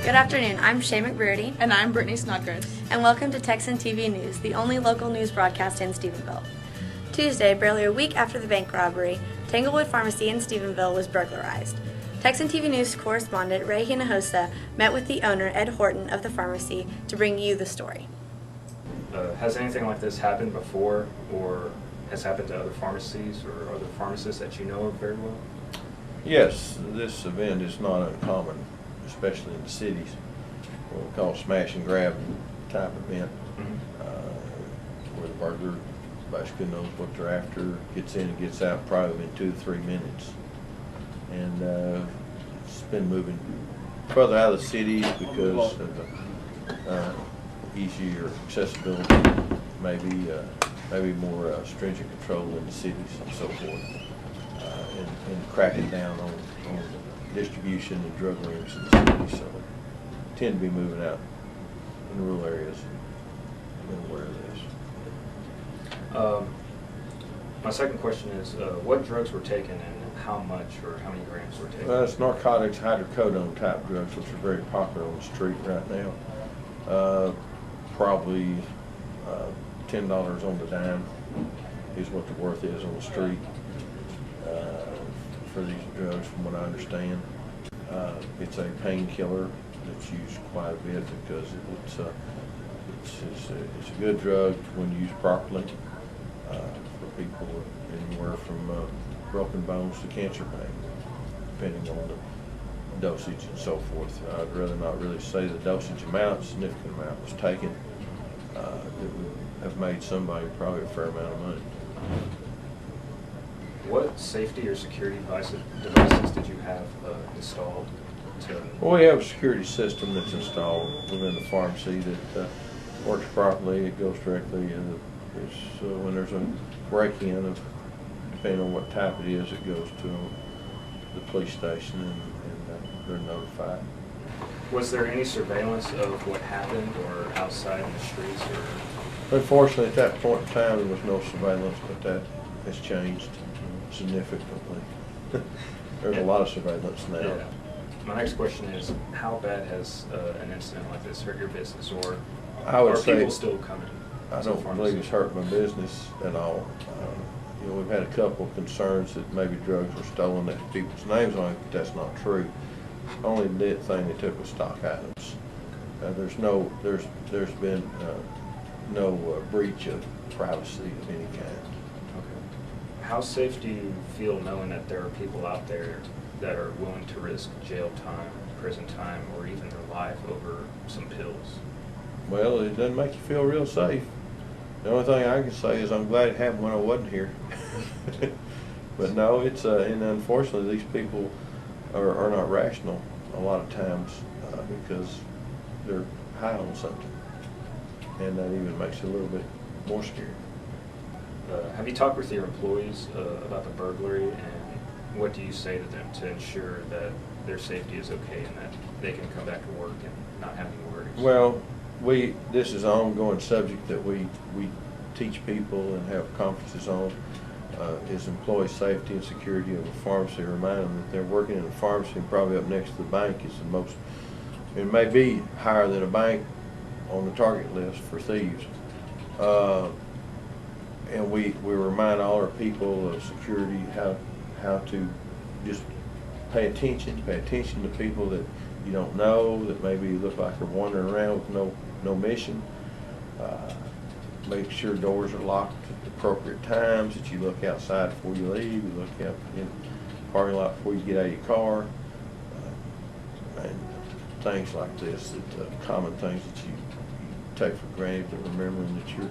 Good afternoon, I'm Shay McBurdy. And I'm Brittany Snodgrass. And welcome to Texan TV News, the only local news broadcast in Stephenville. Tuesday, barely a week after the bank robbery, Tanglewood Pharmacy in Stephenville was burglarized. Texan TV News correspondent Ray Hinojosa met with the owner, Ed Horton, of the pharmacy to bring you the story. Has anything like this happened before, or has happened to other pharmacies or other pharmacists that you know of very well? Yes, this event is not uncommon, especially in the cities. What we call smash and grab type event, where the burglar basically knows what they're after, gets in and gets out probably in 2 to 3 minutes. And it's been moving further out of the cities because of the easier accessibility, maybe more stringent control in the cities and so forth, and cracking down on distribution and drug rings in the cities. So tend to be moving out in rural areas. I'm aware of this. My second question is, what drugs were taken and how much or how many grams were taken? Well, it's narcotics, hydrocodone type drugs, which are very popular on the street right now. Probably $10 on the dime is what the worth is on the street for these drugs, from what I understand. It's a painkiller that's used quite a bit because it's a good drug when used properly for people anywhere from broken bones to cancer pain, depending on the dosage and so forth. I'd rather not really say the dosage amount, significant amount was taken. It would have made somebody probably a fair amount of money. What safety or security devices did you have installed? Well, we have a security system that's installed within the pharmacy that works properly. It goes directly when there's a break-in, depending on what type it is, it goes to the police station and they're notified. Was there any surveillance of what happened or outside in the streets? Or? Unfortunately, at that point in time, there was no surveillance, but that has changed significantly. There's a lot of surveillance now. Yeah. My next question is, how bad has an incident like this hurt your business, or are people still coming? I don't believe it's hurt my business at all. We've had a couple of concerns that maybe drugs were stolen that had people's names on it, but that's not true. Only thing they took was stock items. There's been no breach of privacy of any kind. Okay. How safe do you feel knowing that there are people out there that are willing to risk jail time, prison time, or even their life over some pills? Well, it doesn't make you feel real safe. The only thing I can say is I'm glad it happened when I wasn't here. But no, it's and unfortunately these people are not rational a lot of times because they're high on something, and that even makes it a little bit more scary. Have you talked with your employees about the burglary, and what do you say to them to ensure that their safety is okay and that they can come back to work and not have any worries? Well, this is an ongoing subject that we teach people and have conferences on, is employee safety and security of a pharmacy. Remind them that they're working in a pharmacy, and probably up next to the bank is the most, it may be higher than a bank on the target list for thieves. And we remind all our people of security, how to just pay attention to people that you don't know, that maybe look like they're wandering around with no mission. Make sure doors are locked at the appropriate times, that you look outside before you leave, you look out in the parking lot before you get out of your car, and things like this, common things that you take for granted, but remembering that you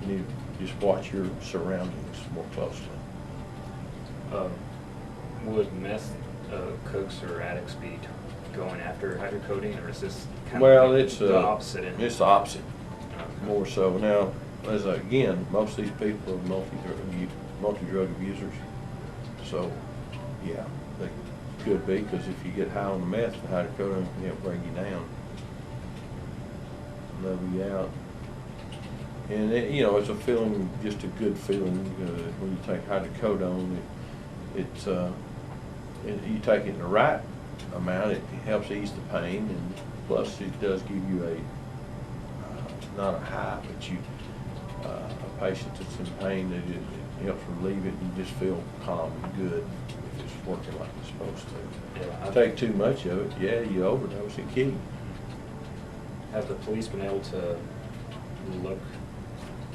need to just watch your surroundings more closely. Would meth cooks or addicts be going after hydrocodone, or is this kind of the opposite? It's the opposite, more so. Now, again, most of these people are multi-drug abusers, so yeah, they could be, because if you get high on the meth, the hydrocodone can help bring you down, level you out. And it's a feeling, just a good feeling when you take hydrocodone. You take it in the right amount. It helps ease the pain, and plus it does give you a, not a high, but a patient that's in pain, that it helps relieve it, and you just feel calm and good if it's working like it's supposed to. Yeah, Take too much of it, yeah, you overdose and kill you. Have the police been able to look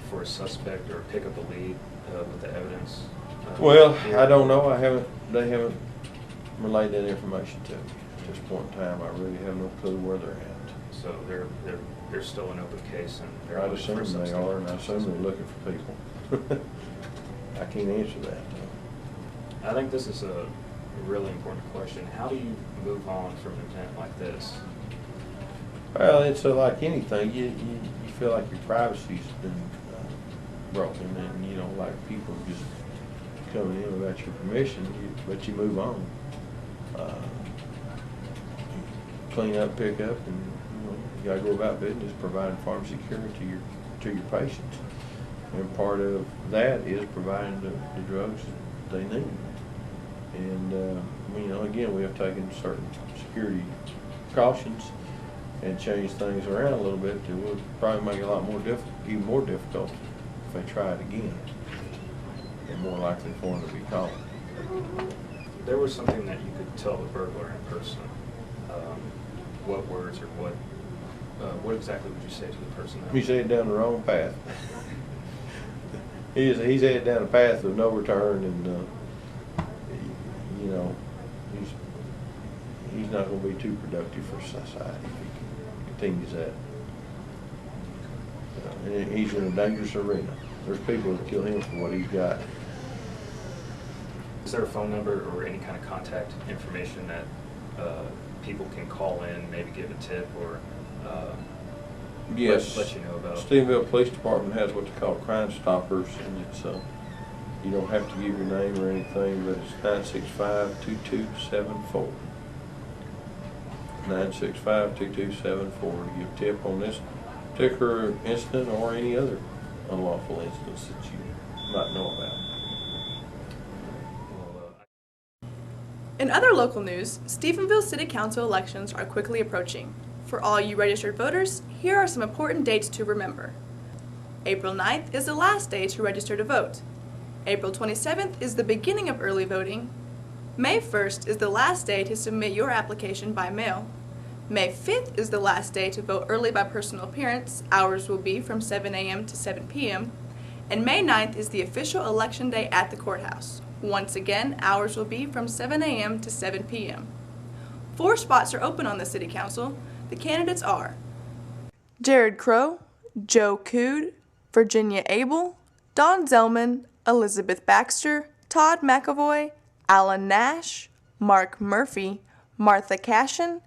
for a suspect or pick up a lead with the evidence? Well, here? I don't know. They haven't relayed that information to me. At this point in time, I really have no clue where they're at. So they're still an open case, and they're I'd looking for assume they substance. are, and I assume they're looking for people. I can't answer that, though. I think this is a really important question. How do you move on from an event like this? Well, it's like anything. You feel like your privacy's been broken, and you don't like people just coming in without your permission, but you move on. Clean up, pick up, and you gotta go about business providing pharmacy care to your patients. And part of that is providing the drugs that they need. And again, we have taken certain security precautions and changed things around a little bit that would probably make it a lot more even more difficult if they try it again, and more likely for them to be caught. There was something that you could tell the burglar in person. What words or what exactly would you say to the person? He's headed down the wrong path. He's headed down a path of no return, and he's not going to be too productive for society if he continues that. And he's in a dangerous arena. There's people that kill him for what he's got. Is there a phone number or any kind of contact information that people can call in, maybe give a tip, or Yes. let you know about? Stephenville Police Department has what they call Crime Stoppers, and it's you don't have to give your name or anything, but it's 965-2274. 965-2274 to give a tip on this particular incident or any other unlawful incidents that you might know about. In other local news, Stephenville City Council elections are quickly approaching. For all you registered voters, here are some important dates to remember. April 9th is the last day to register to vote. April 27th is the beginning of early voting. May 1st is the last day to submit your application by mail. May 5th is the last day to vote early by personal appearance. Hours will be from 7 a.m. to 7 p.m. And May 9th is the official election day at the courthouse. Once again, hours will be from 7 a.m. to 7 p.m. 4 spots are open on the City Council. The candidates are Jared Crow, Joe Cood, Virginia Abel, Don Zellman, Elizabeth Baxter, Todd McAvoy, Alan Nash, Mark Murphy, Martha Cashin,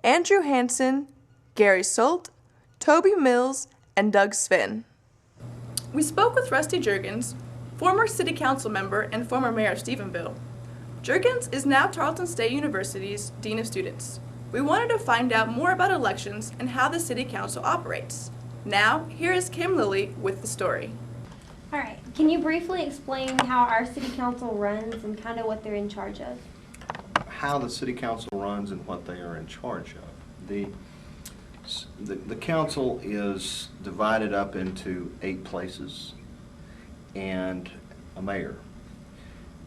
Andrew Hansen, Gary Solt, Toby Mills, and Doug Sven. We spoke with Rusty Juergens, former City Council member and former mayor of Stephenville. Juergens is now Tarleton State University's Dean of Students. We wanted to find out more about elections and how the City Council operates. Now, here is Kim Lilly with the story. All right, can you briefly explain how our City Council runs and kind of what they're in charge of? How the City Council runs and what they are in charge of. The council is divided up into 8 places and a mayor.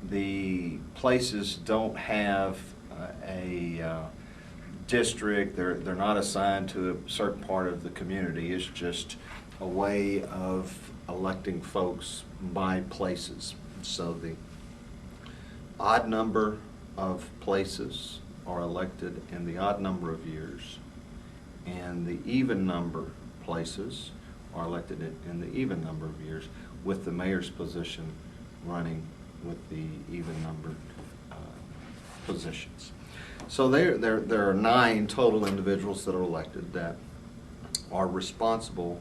The places don't have a district. They're not assigned to a certain part of the community. It's just a way of electing folks by places. So the odd number of places are elected in the odd number of years, and the even number places are elected in the even number of years, with the mayor's position running with the even numbered positions. So there are 9 total individuals that are elected that are responsible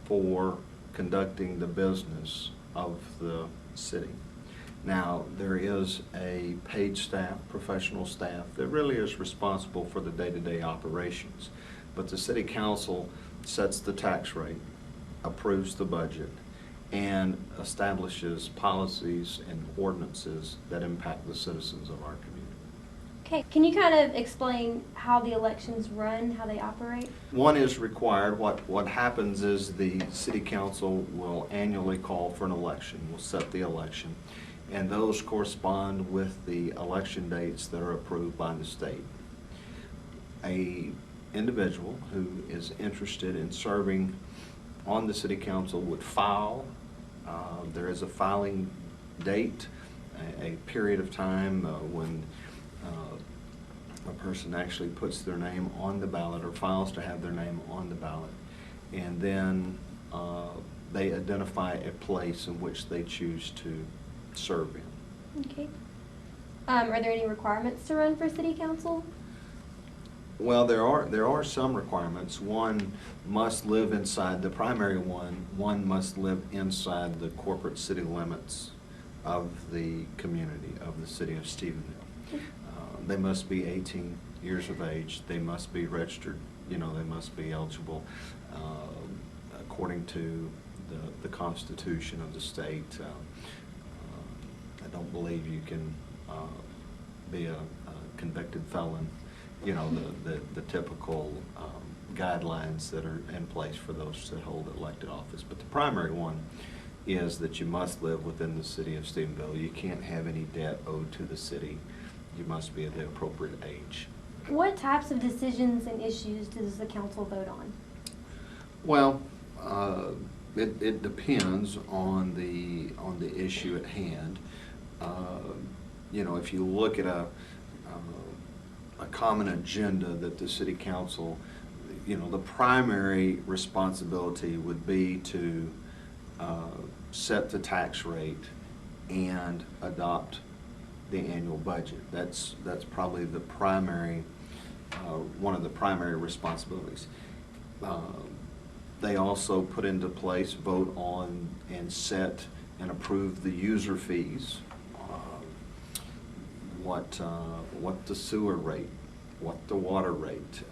for conducting the business of the city. Now, there is a paid staff, professional staff, that really is responsible for the day-to-day operations. But the City Council sets the tax rate, approves the budget, and establishes policies and ordinances that impact the citizens of our community. Okay, can you kind of explain how the elections run, how they operate? One is required. What happens is the city council will annually call for an election, will set the election, and those correspond with the election dates that are approved by the state. A individual who is interested in serving on the city council would file. There is a filing date, a period of time when a person actually puts their name on the ballot or files to have their name on the ballot. And then they identify a place in which they choose to serve in. Okay. Are there any requirements to run for city council? Well, there are some requirements. One must live inside, the primary one must live inside the corporate city limits of the community, of the city of Stephenville. They must be 18 years of age. They must be registered. They must be eligible according to the Constitution of the state. I don't believe you can be a convicted felon. The typical guidelines that are in place for those that hold elected office. But the primary one is that you must live within the city of Stephenville. You can't have any debt owed to the city. You must be at the appropriate age. What types of decisions and issues does the council vote on? Well, it depends on the issue at hand. If you look at a common agenda that the city council, the primary responsibility would be to set the tax rate and adopt the annual budget. That's probably the primary, one of the primary responsibilities. They also put into place, vote on, and set and approve the user fees, what the sewer rate, what the water rate.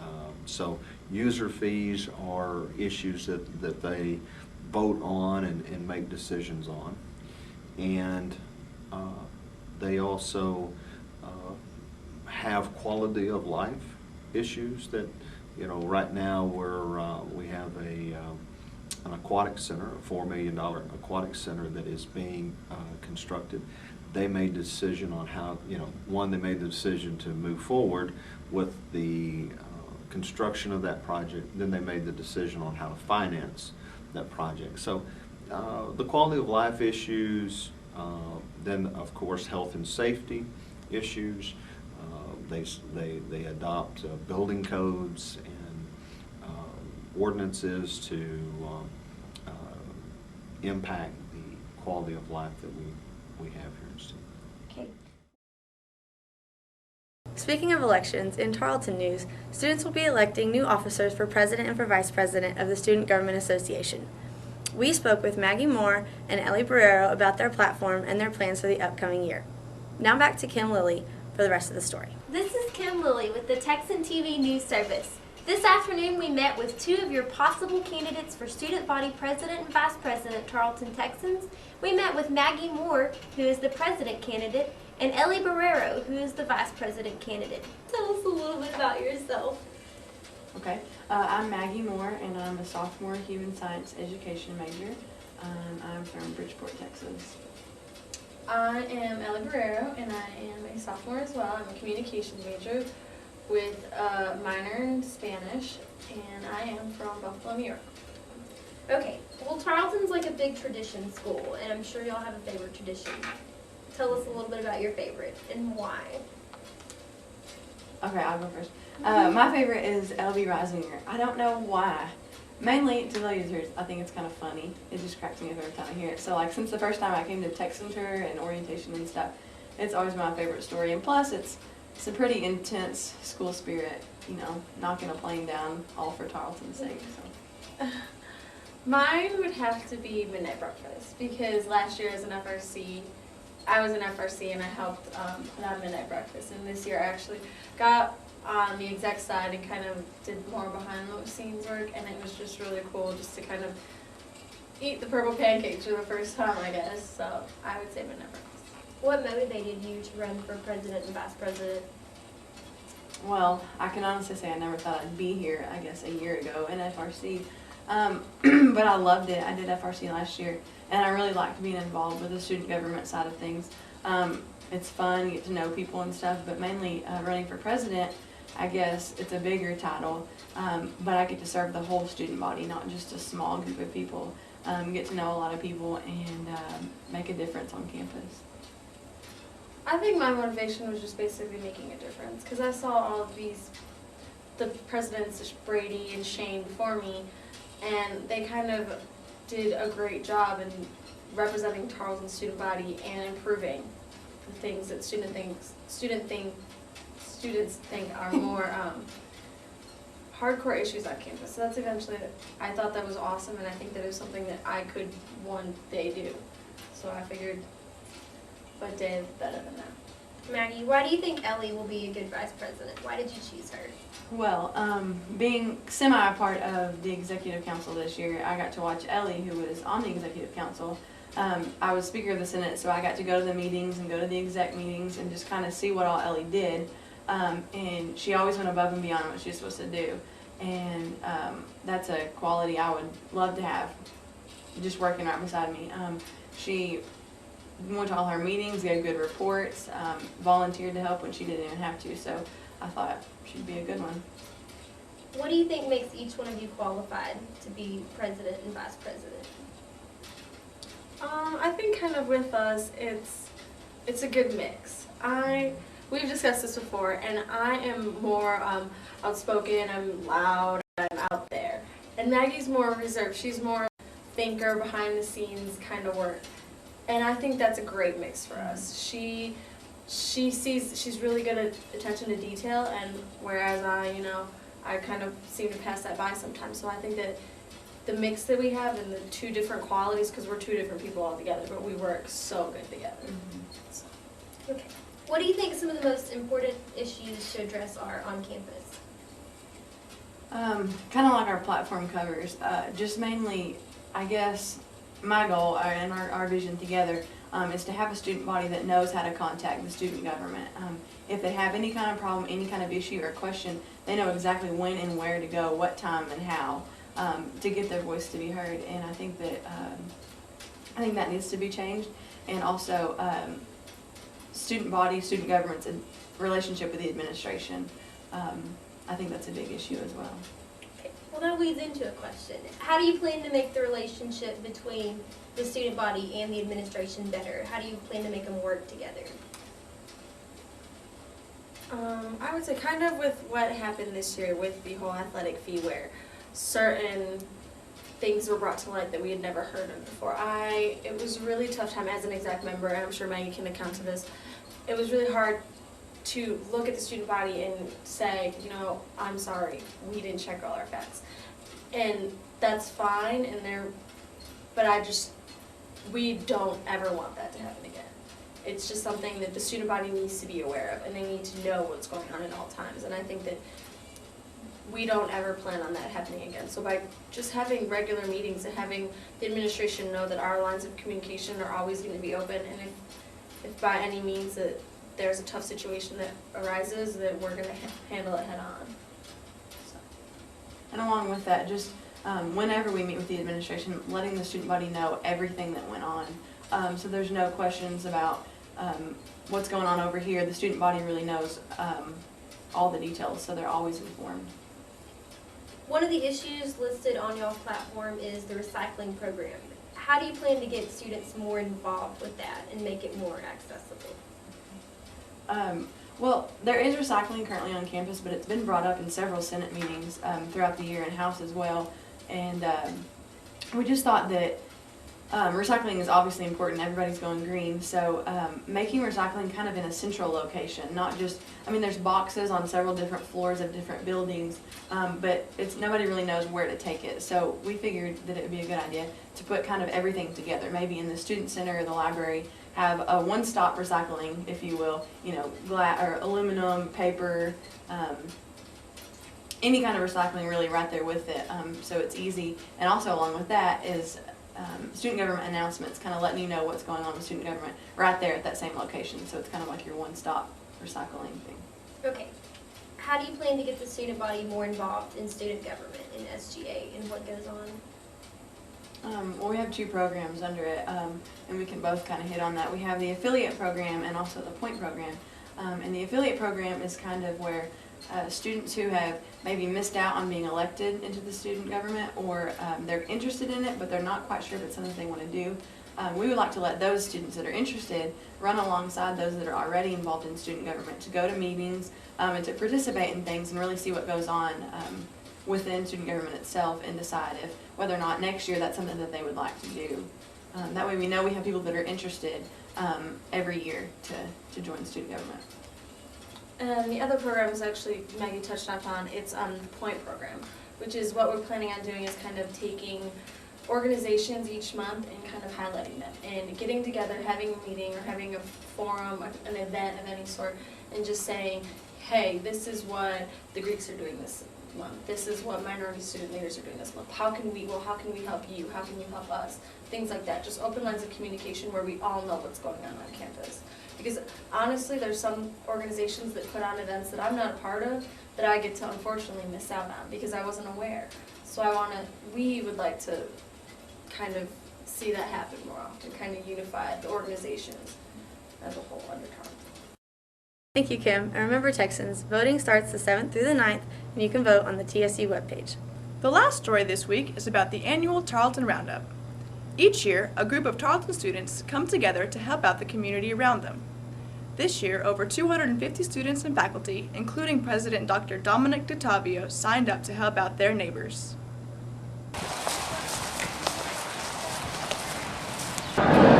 So user fees are issues that they vote on and make decisions on. And they also have quality of life issues that, right now we have an aquatic center, a $4 million aquatic center that is being constructed. They made the decision on how, they made the decision to move forward with the construction of that project. Then they made the decision on how to finance that project. So the quality of life issues, then of course health and safety issues. They adopt building codes and ordinances to impact the quality of life that we have here in Stephenville. Okay. Speaking of elections, in Tarleton news, students will be electing new officers for president and for vice president of the Student Government Association. We spoke with Maggie Moore and Ellie Barrero about their platform and their plans for the upcoming year. Now back to Kim Lilly for the rest of the story. This is Kim Lilly with the Texan TV News Service. This afternoon we met with two of your possible candidates for student body president and vice president Tarleton Texans. We met with Maggie Moore, who is the president candidate, and Ellie Barrero, who is the vice president candidate. Tell us a little bit about yourself. Okay, I'm Maggie Moore, and I'm a sophomore human science education major. I'm from Bridgeport, Texas. I am Ellie Barrero, and I am a sophomore as well. I'm a communications major with a minor in Spanish, and I am from Buffalo, New York. Okay, well Tarleton's like a big tradition school, and I'm sure y'all have a favorite tradition. Tell us a little bit about your favorite and why. Okay, I'll go first. My favorite is LB Reisinger. I don't know why. Mainly, to tell you the truth, I think it's kind of funny. It just cracks me up every time I hear it. So, like, since the first time I came to Texan tour and orientation and stuff, it's always my favorite story. And plus, it's a pretty intense school spirit, knocking a plane down all for Tarleton's sake. So. Mine would have to be Midnight Breakfast, because last year as an FRC, I was an FRC and I helped put on Midnight Breakfast, and this year I actually got on the exec side and kind of did more behind the scenes work, and it was just really cool just to kind of eat the purple pancakes for the first time, I guess. So I would say Midnight Breakfast. What motivated you to run for president and vice president? Well, I can honestly say I never thought I'd be here, I guess, a year ago in FRC. But I loved it. I did FRC last year, and I really liked being involved with the student government side of things. It's fun, you get to know people and stuff, but mainly running for president, I guess it's a bigger title, but I get to serve the whole student body, not just a small group of people. Get to know a lot of people and make a difference on campus. I think my motivation was just basically making a difference, because I saw all of the presidents, Brady and Shane before me, and they kind of did a great job in representing Tarleton's student body and improving the things that students think are more hardcore issues on campus. So that's eventually, I thought that was awesome, and I think that it was something that I could one day do. So I figured, what day is better than that? Maggie, why do you think Ellie will be a good vice president? Why did you choose her? Well, being semi a part of the executive council this year, I got to watch Ellie, who was on the executive council. I was Speaker of the Senate, so I got to go to the meetings and go to the exec meetings and just kind of see what all Ellie did. And she always went above and beyond what she was supposed to do. And that's a quality I would love to have, just working right beside me. She went to all her meetings, gave good reports, volunteered to help when she didn't even have to, so I thought she'd be a good one. What do you think makes each one of you qualified to be president and vice president? I think kind of with us, it's a good mix. We've discussed this before, and I am more outspoken, I'm loud, I'm out there. And Maggie's more reserved. She's more thinker, behind the scenes kind of work. And I think that's a great mix for us. She's really good at attention to detail, and whereas I kind of seem to pass that by sometimes. So I think that the mix that we have and the two different qualities, because we're two different people altogether, but we work so good together. Mm-hmm. So. Okay. What do you think some of the most important issues to address are on campus? Kind of like our platform covers, just mainly, I guess, my goal and our vision together is to have a student body that knows how to contact the student government. If they have any kind of problem, any kind of issue or question, they know exactly when and where to go, what time and how, to get their voice to be heard. And I think that needs to be changed. And also, student body, student government's relationship with the administration. I think that's a big issue as well. Okay. Well, that leads into a question. How do you plan to make the relationship between the student body and the administration better? How do you plan to make them work together? I would say kind of with what happened this year with the whole athletic fee, where certain things were brought to light that we had never heard of before. It was a really tough time as an exec member, and I'm sure Maggie can account to this. It was really hard to look at the student body and say, I'm sorry, we didn't check all our facts. And that's fine, but we don't ever want that to happen again. It's just something that the student body needs to be aware of, and they need to know what's going on at all times. And I think that we don't ever plan on that happening again. So by just having regular meetings and having the administration know that our lines of communication are always going to be open, and if by any means that there's a tough situation that arises, that we're going to handle it head on. So. And along with that, just whenever we meet with the administration, letting the student body know everything that went on. So there's no questions about what's going on over here. The student body really knows all the details, so they're always informed. One of the issues listed on y'all's platform is the recycling program. How do you plan to get students more involved with that and make it more accessible? Well, there is recycling currently on campus, but it's been brought up in several Senate meetings throughout the year and House as well. And we just thought that recycling is obviously important. Everybody's going green. So making recycling kind of in a central location, not just, there's boxes on several different floors of different buildings, but nobody really knows where to take it. So we figured that it would be a good idea to put kind of everything together, maybe in the student center or the library, have a one-stop recycling, if you will, glass or aluminum, paper, any kind of recycling really right there with it, so it's easy. And also along with that is student government announcements, kind of letting you know what's going on with student government right there at that same location. So it's kind of like your one-stop recycling thing. Okay. how do you plan to get the student body more involved in student government in SGA and what goes on? Well, we have two programs under it, and we can both kind of hit on that. We have the affiliate program and also the point program. And the affiliate program is kind of where students who have maybe missed out on being elected into the student government, or they're interested in it but they're not quite sure if it's something they want to do. We would like to let those students that are interested run alongside those that are already involved in student government, to go to meetings and to participate in things and really see what goes on within student government itself, and decide if whether or not next year that's something that they would like to do. That way we know we have people that are interested every year to join student government. And the other program is actually, Maggie touched upon, it's the point program, which is what we're planning on doing is kind of taking organizations each month and kind of highlighting them and getting together, having a meeting or having a forum, an event of any sort, and just saying, hey, this is what the Greeks are doing this month. This is what minority student leaders are doing this month. How can we help you? How can you help us? Things like that. Just open lines of communication where we all know what's going on campus. Because honestly, there's some organizations that put on events that I'm not a part of that I get to unfortunately miss out on because I wasn't aware. So we would like to kind of see that happen more often, kind of unify the organizations as a whole under Tarleton. Thank you, Kim. And remember, Texans, voting starts the 7th through the 9th, and you can vote on the TSU webpage. The last story this week is about the annual Tarleton Roundup. Each year, a group of Tarleton students come together to help out the community around them. This year, over 250 students and faculty, including President Dr. Dominic DeTavio, signed up to help out their neighbors.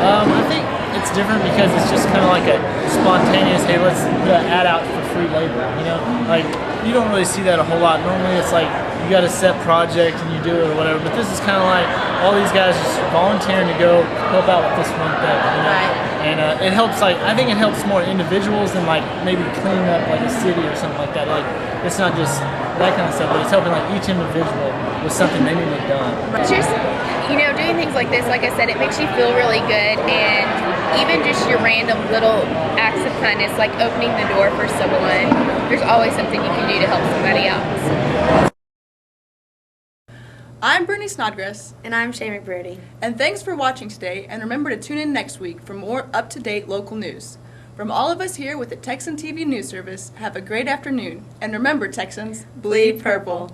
I think it's different because it's just kind of like a spontaneous, hey, let's put an ad out for free labor, you know? Like, you don't really see that a whole lot. Normally it's like you got a set project and you do it or whatever, but this is kind of like all these guys just volunteering to go help out with this one thing, you know? Right. And it helps, like, I think it helps more individuals than like maybe cleaning up like a city or something like that. Like, it's not just that kind of stuff, but it's helping like each individual with something they need to done. Just, you know, doing things like this, like I said, it makes you feel really good, and even just your random little acts of kindness, like opening the door for someone, there's always something you can do to help somebody else. I'm Bernie Snodgrass. And I'm Shay McBrady. And thanks for watching today, and remember to tune in next week for more up-to-date local news. From all of us here with the Texan TV News Service, have a great afternoon. And remember, Texans, bleed purple.